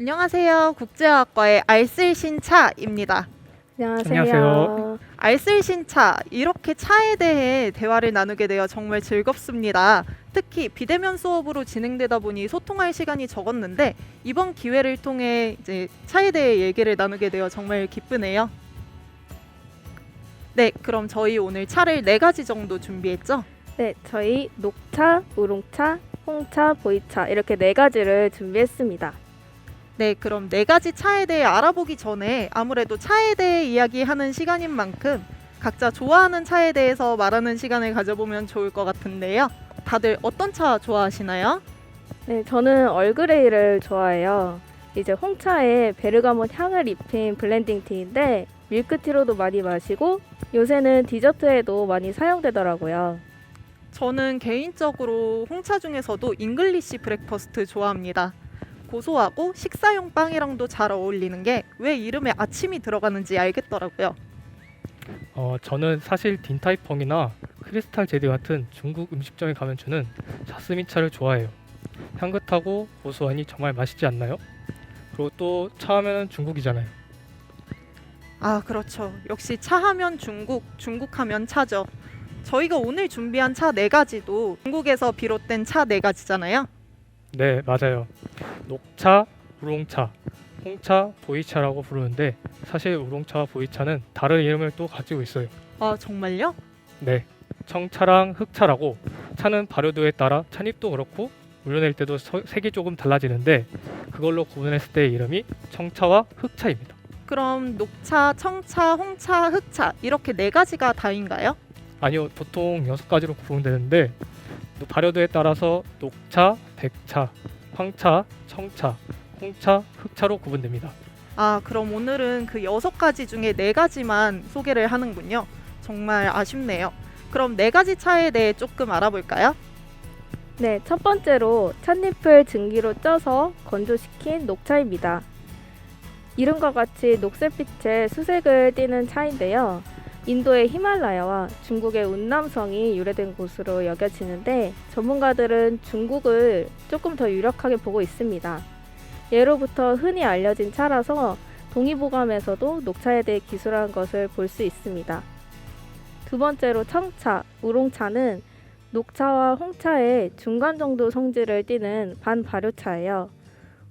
안녕하세요. 국제화학과의 알쓸신차입니다. 안녕하세요. 알쓸신차, 이렇게 차에 대해 대화를 나누게 되어 정말 즐겁습니다. 특히 비대면 수업으로 진행되다 보니 소통할 시간이 적었는데 이번 기회를 통해 이제 차에 대해 얘기를 나누게 되어 정말 기쁘네요. 네, 그럼 저희 오늘 차를 4가지 정도 준비했죠? 네, 저희 녹차, 우롱차, 홍차, 보이차 이렇게 4가지를 준비했습니다. 네, 그럼 4가지 차에 대해 알아보기 전에 아무래도 차에 대해 이야기하는 시간인 만큼 각자 좋아하는 차에 대해서 말하는 시간을 가져보면 좋을 것 같은데요. 다들 어떤 차 좋아하시나요? 네, 저는 얼그레이를 좋아해요. 이제 홍차에 베르가못 향을 입힌 블렌딩 티인데 밀크티로도 많이 마시고 요새는 디저트에도 많이 사용되더라고요. 저는 개인적으로 홍차 중에서도 잉글리시 브렉퍼스트 좋아합니다. 고소하고 식사용 빵이랑도 잘 어울리는 게 왜 이름에 아침이 들어가는지 알겠더라고요. 저는 사실 딘타이펑이나 크리스탈 제드 같은 중국 음식점에 가면 주는 자스민 차를 좋아해요. 향긋하고 고소하니 정말 맛있지 않나요? 그리고 또 차 하면 중국이잖아요. 아, 그렇죠. 역시 차 하면 중국, 중국 하면 차죠. 저희가 오늘 준비한 차 4가지도 중국에서 비롯된 차 4가지잖아요. 네, 맞아요. 녹차, 우롱차, 홍차, 보이차라고 부르는데 사실 우롱차와 보이차는 다른 이름을 또 가지고 있어요. 아, 정말요? 네, 청차랑 흑차라고 차는 발효도에 따라 찻잎도 그렇고 우려낼 때도 색이 조금 달라지는데 그걸로 구분했을 때의 이름이 청차와 흑차입니다. 그럼 녹차, 청차, 홍차, 흑차 이렇게 4가지가 다인가요? 아니요, 보통 6가지로 구분되는데 또 발효도에 따라서 녹차, 백차, 황차, 청차, 홍차, 흑차로 구분됩니다. 아, 그럼 오늘은 그 6가지 중에 4가지만 소개를 하는군요. 정말 아쉽네요. 그럼 4가지 차에 대해 조금 알아볼까요? 네, 첫 번째로 찻잎을 증기로 쪄서 건조시킨 녹차입니다. 이름과 같이 녹색빛의 수색을 띠는 차인데요. 인도의 히말라야와 중국의 운남성이 유래된 곳으로 여겨지는데 전문가들은 중국을 조금 더 유력하게 보고 있습니다. 예로부터 흔히 알려진 차라서 동의보감에서도 녹차에 대해 기술한 것을 볼 수 있습니다. 두 번째로 청차, 우롱차는 녹차와 홍차의 중간 정도 성질을 띠는 반발효차예요.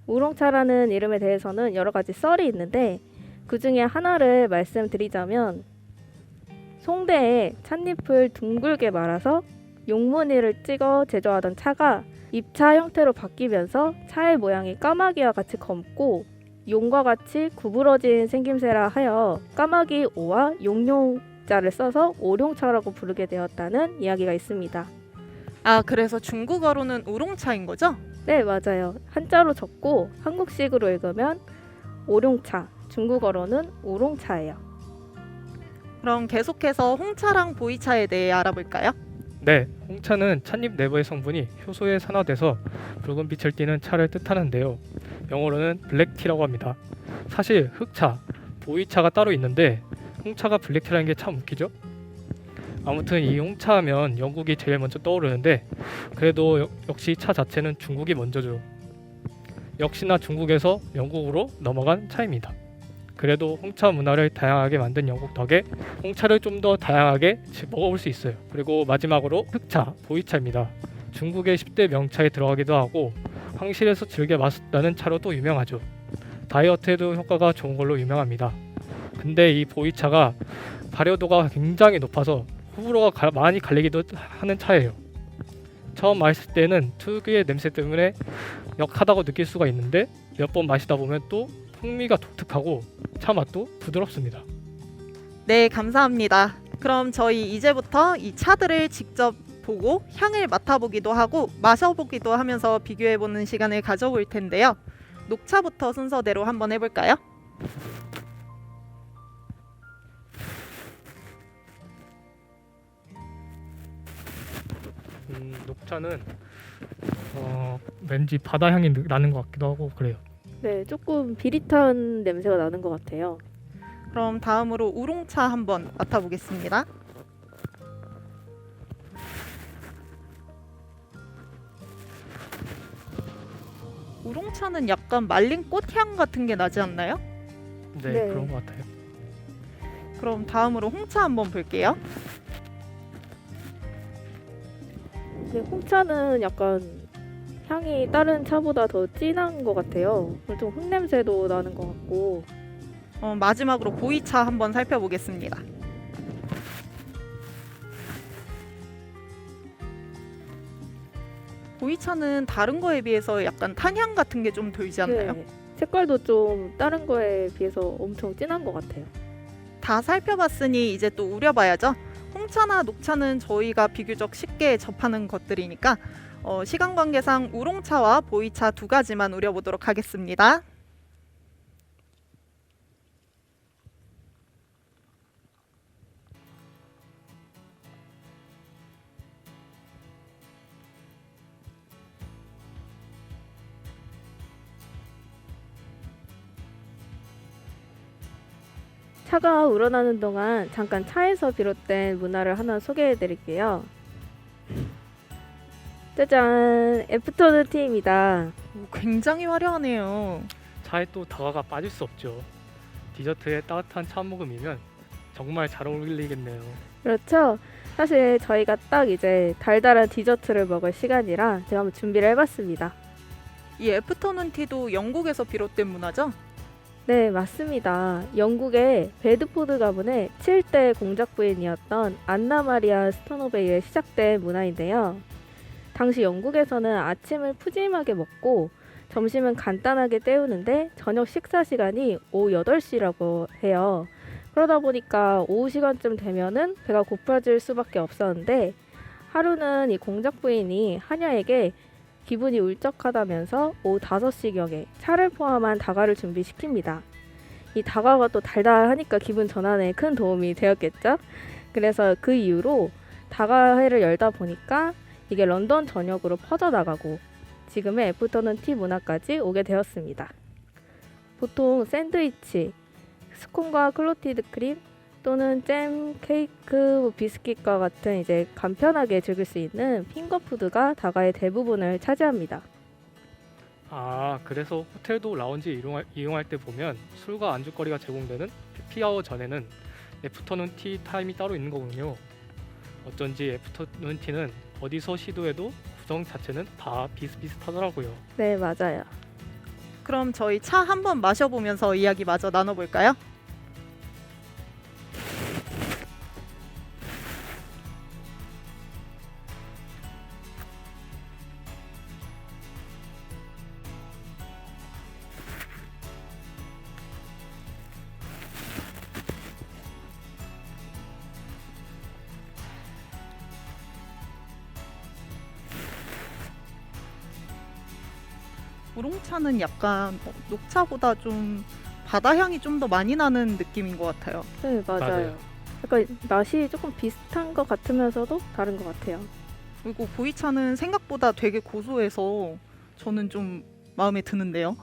우롱차라는 이름에 대해서는 여러 가지 썰이 있는데 그 중에 하나를 말씀드리자면 송대에 찻잎을 둥글게 말아서 용무늬를 찍어 제조하던 차가 입차 형태로 바뀌면서 차의 모양이 까마귀와 같이 검고 용과 같이 구부러진 생김새라 하여 까마귀 오와 용용자를 써서 오룡차라고 부르게 되었다는 이야기가 있습니다. 아, 그래서 중국어로는 우롱차인 거죠? 네, 맞아요. 한자로 적고 한국식으로 읽으면 오룡차, 중국어로는 우롱차예요. 그럼 계속해서 홍차랑 보이차에 대해 알아볼까요? 네, 홍차는 찻잎 내부의 성분이 효소에 산화돼서 붉은 빛을 띠는 차를 뜻하는데요. 영어로는 블랙티라고 합니다. 사실 흑차, 보이차가 따로 있는데 홍차가 블랙티라는 게 참 웃기죠? 아무튼 이 홍차 하면 영국이 제일 먼저 떠오르는데 그래도 역시 차 자체는 중국이 먼저죠. 역시나 중국에서 영국으로 넘어간 차입니다. 그래도 홍차 문화를 다양하게 만든 영국 덕에 홍차를 좀 더 다양하게 먹어볼 수 있어요. 그리고 마지막으로 흑차, 보이차입니다. 중국의 10대 명차에 들어가기도 하고 황실에서 즐겨 마셨다는 차로도 유명하죠. 다이어트에도 효과가 좋은 걸로 유명합니다. 근데 이 보이차가 발효도가 굉장히 높아서 호불호가 많이 갈리기도 하는 차예요. 처음 마실 때는 특유의 냄새 때문에 역하다고 느낄 수가 있는데 몇 번 마시다 보면 또 풍미가 독특하고 차 맛도 부드럽습니다. 네, 감사합니다. 그럼 저희 이제부터 이 차들을 직접 보고 향을 맡아보기도 하고 마셔보기도 하면서 비교해보는 시간을 가져볼 텐데요. 녹차부터 순서대로 한번 해볼까요? 녹차는 왠지 바다 향이 나는 것 같기도 하고 그래요. 네, 조금 비릿한 냄새가 나는 것 같아요. 그럼 다음으로 우롱차 한번 맡아보겠습니다. 우롱차는 약간 말린 꽃향 같은 게 나지 않나요? 네, 네. 그런 것 같아요. 그럼 다음으로 홍차 한번 볼게요. 근데 홍차는 약간 향이 다른 차보다 더 진한 것 같아요. 그리고 좀 흙냄새도 나는 것 같고. 마지막으로 보이차 한번 살펴보겠습니다. 보이차는 다른 거에 비해서 약간 탄향 같은 게 좀 돌지 않나요? 네, 색깔도 좀 다른 거에 비해서 엄청 진한 것 같아요. 다 살펴봤으니 이제 또 우려봐야죠. 홍차나 녹차는 저희가 비교적 쉽게 접하는 것들이니까 시간 관계상 우롱차와 보이차 두 가지만 우려보도록 하겠습니다. 차가 우러나는 동안 잠깐 차에서 비롯된 문화를 하나 소개해 드릴게요. 짜잔! 애프터눈 티입니다. 굉장히 화려하네요. 차에 또 다가가 빠질 수 없죠. 디저트에 따뜻한 차 한 모금이면 정말 잘 어울리겠네요. 그렇죠? 사실 저희가 딱 이제 달달한 디저트를 먹을 시간이라 제가 한번 준비를 해봤습니다. 이 애프터눈 티도 영국에서 비롯된 문화죠? 네, 맞습니다. 영국의 베드포드 가문의 7대 공작 부인이었던 안나 마리아 스토노베에 의해 시작된 문화인데요. 당시 영국에서는 아침을 푸짐하게 먹고 점심은 간단하게 때우는데 저녁 식사 시간이 오후 8시라고 해요. 그러다 보니까 오후 시간쯤 되면은 배가 고파질 수밖에 없었는데 하루는 이 공작 부인이 하녀에게 기분이 울적하다면서 오후 5시경에 차를 포함한 다과를 준비시킵니다. 이 다과가 또 달달하니까 기분 전환에 큰 도움이 되었겠죠? 그래서 그 이후로 다과회를 열다 보니까 이게 런던 전역으로 퍼져나가고 지금의 애프터눈 티 문화까지 오게 되었습니다. 보통 샌드위치, 스콘과 클로티드 크림 또는 잼, 케이크, 비스킷과 같은 이제 간편하게 즐길 수 있는 핑거푸드가 다가의 대부분을 차지합니다. 아, 그래서 호텔도 라운지 이용할 때 보면 술과 안주거리가 제공되는 해피아워 전에는 애프터눈 티 타임이 따로 있는 거군요. 어쩐지 애프터눈 티는 어디서 시도해도 구성 자체는 다 비슷비슷하더라고요. 네, 맞아요. 그럼 저희 차 한번 마셔보면서 이야기 마저 나눠볼까요? 우롱차는 약간 녹차보다 좀 바다 향이 좀 더 많이 나는 느낌인 것 같아요. 네, 맞아요. 맞아요. 약간 맛이 조금 비슷한 것 같으면서도 다른 것 같아요. 그리고 보이차는 생각보다 되게 고소해서 저는 좀 마음에 드는데요.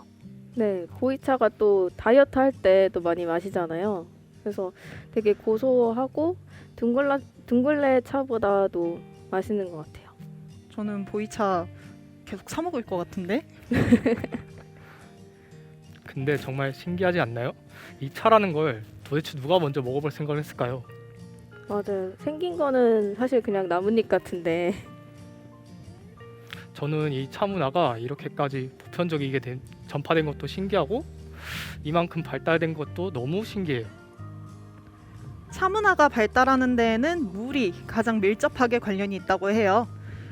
네, 보이차가 또 다이어트 할 때 또 많이 마시잖아요. 그래서 되게 고소하고 둥글레 차보다도 맛있는 것 같아요. 저는 보이차 계속 사 먹을 것 같은데? 근데 정말 신기하지 않나요? 이 차라는 걸 도대체 누가 먼저 먹어볼 생각을 했을까요? 맞아요. 생긴 거는 사실 그냥 나뭇잎 같은데. 저는 이 차 문화가 이렇게까지 보편적이게 전파된 것도 신기하고 이만큼 발달된 것도 너무 신기해요. 차 문화가 발달하는 데에는 물이 가장 밀접하게 관련이 있다고 해요.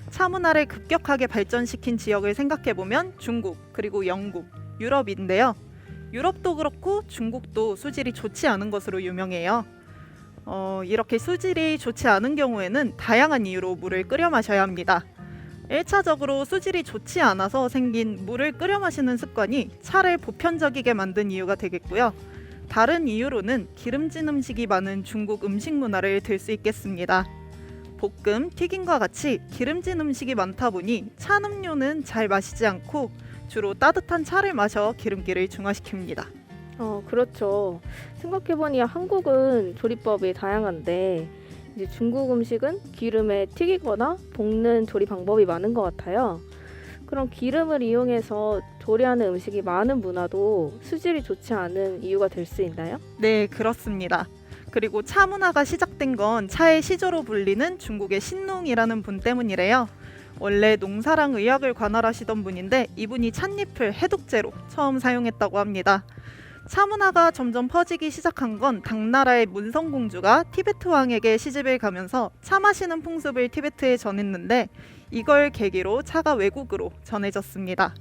차 문화를 급격하게 발전시킨 지역을 생각해보면 중국, 그리고 영국, 유럽인데요. 유럽도 그렇고 중국도 수질이 좋지 않은 것으로 유명해요. 이렇게 수질이 좋지 않은 경우에는 다양한 이유로 물을 끓여 마셔야 합니다. 1차적으로 수질이 좋지 않아서 생긴 물을 끓여 마시는 습관이 차를 보편적이게 만든 이유가 되겠고요. 다른 이유로는 기름진 음식이 많은 중국 음식 문화를 들 수 있겠습니다. 볶음, 튀김과 같이 기름진 음식이 많다 보니 찬 음료는 잘 마시지 않고 주로 따뜻한 차를 마셔 기름기를 중화시킵니다. 그렇죠. 생각해보니 한국은 조리법이 다양한데 이제 중국 음식은 기름에 튀기거나 볶는 조리 방법이 많은 것 같아요. 그럼 기름을 이용해서 조리하는 음식이 많은 문화도 수질이 좋지 않은 이유가 될 수 있나요? 네, 그렇습니다. 그리고 차 문화가 시작된 건 차의 시조로 불리는 중국의 신농이라는 분 때문이래요. 원래 농사랑 의학을 관할하시던 분인데 이분이 찻잎을 해독제로 처음 사용했다고 합니다. 차 문화가 점점 퍼지기 시작한 건 당나라의 문성공주가 티베트 왕에게 시집을 가면서 차 마시는 풍습을 티베트에 전했는데 이걸 계기로 차가 외국으로 전해졌습니다.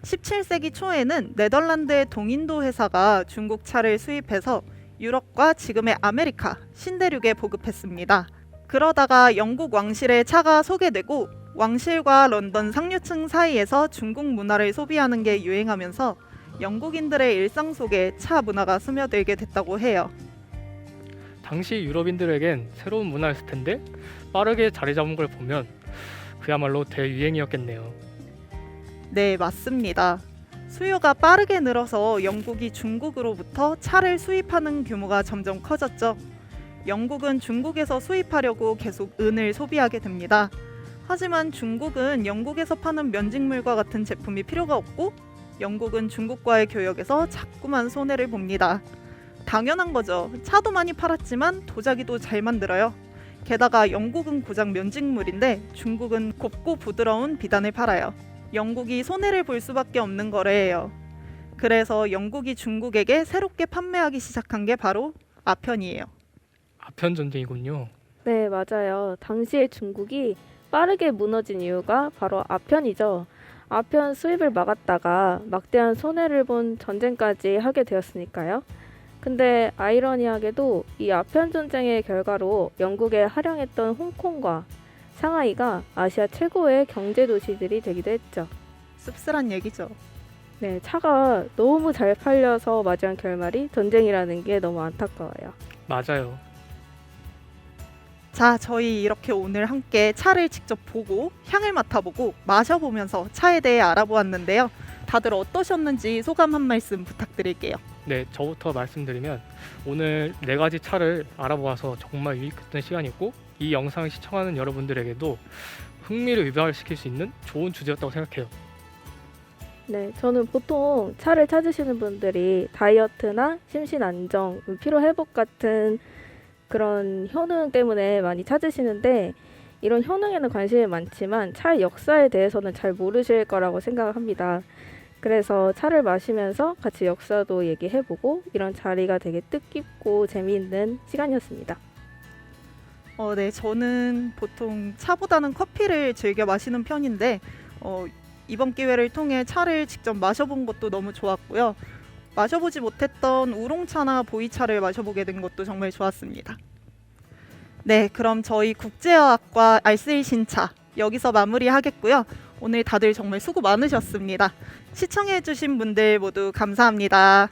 17세기 초에는 네덜란드의 동인도 회사가 중국 차를 수입해서 유럽과 지금의 아메리카, 신대륙에 보급했습니다. 그러다가 영국 왕실의 차가 소개되고 왕실과 런던 상류층 사이에서 중국 문화를 소비하는 게 유행하면서 영국인들의 일상 속에 차 문화가 스며들게 됐다고 해요. 당시 유럽인들에겐 새로운 문화였을 텐데 빠르게 자리 잡은 걸 보면 그야말로 대유행이었겠네요. 네, 맞습니다. 수요가 빠르게 늘어서 영국이 중국으로부터 차를 수입하는 규모가 점점 커졌죠. 영국은 중국에서 수입하려고 계속 은을 소비하게 됩니다. 하지만 중국은 영국에서 파는 면직물과 같은 제품이 필요가 없고 영국은 중국과의 교역에서 자꾸만 손해를 봅니다. 당연한 거죠. 차도 많이 팔았지만 도자기도 잘 만들어요. 게다가 영국은 고작 면직물인데 중국은 곱고 부드러운 비단을 팔아요. 영국이 손해를 볼 수밖에 없는 거래예요. 그래서 영국이 중국에게 새롭게 판매하기 시작한 게 바로 아편이에요. 아편 전쟁이군요. 네, 맞아요. 당시에 중국이 빠르게 무너진 이유가 바로 아편이죠. 아편 수입을 막았다가 막대한 손해를 본 전쟁까지 하게 되었으니까요. 근데 아이러니하게도 이 아편 전쟁의 결과로 영국에 활용했던 홍콩과 상하이가 아시아 최고의 경제 도시들이 되기도 했죠. 씁쓸한 얘기죠. 네, 차가 너무 잘 팔려서 맞이한 결말이 전쟁이라는 게 너무 안타까워요. 맞아요. 자, 저희 이렇게 오늘 함께 차를 직접 보고 향을 맡아보고 마셔보면서 차에 대해 알아보았는데요. 다들 어떠셨는지 소감 한 말씀 부탁드릴게요. 네, 저부터 말씀드리면 오늘 4가지 차를 알아보아서 정말 유익했던 시간이었고 이 영상을 시청하는 여러분들에게도 흥미를 유발시킬 수 있는 좋은 주제였다고 생각해요. 네, 저는 보통 차를 찾으시는 분들이 다이어트나 심신 안정, 피로 회복 같은 그런 효능 때문에 많이 찾으시는데 이런 효능에는 관심이 많지만 차의 역사에 대해서는 잘 모르실 거라고 생각을 합니다. 그래서 차를 마시면서 같이 역사도 얘기해보고 이런 자리가 되게 뜻깊고 재미있는 시간이었습니다. 네, 저는 보통 차보다는 커피를 즐겨 마시는 편인데 이번 기회를 통해 차를 직접 마셔본 것도 너무 좋았고요. 마셔보지 못했던 우롱차나 보이차를 마셔보게 된 것도 정말 좋았습니다. 네, 그럼 저희 국제어학과 알쓸 신차 여기서 마무리하겠고요. 오늘 다들 정말 수고 많으셨습니다. 시청해주신 분들 모두 감사합니다.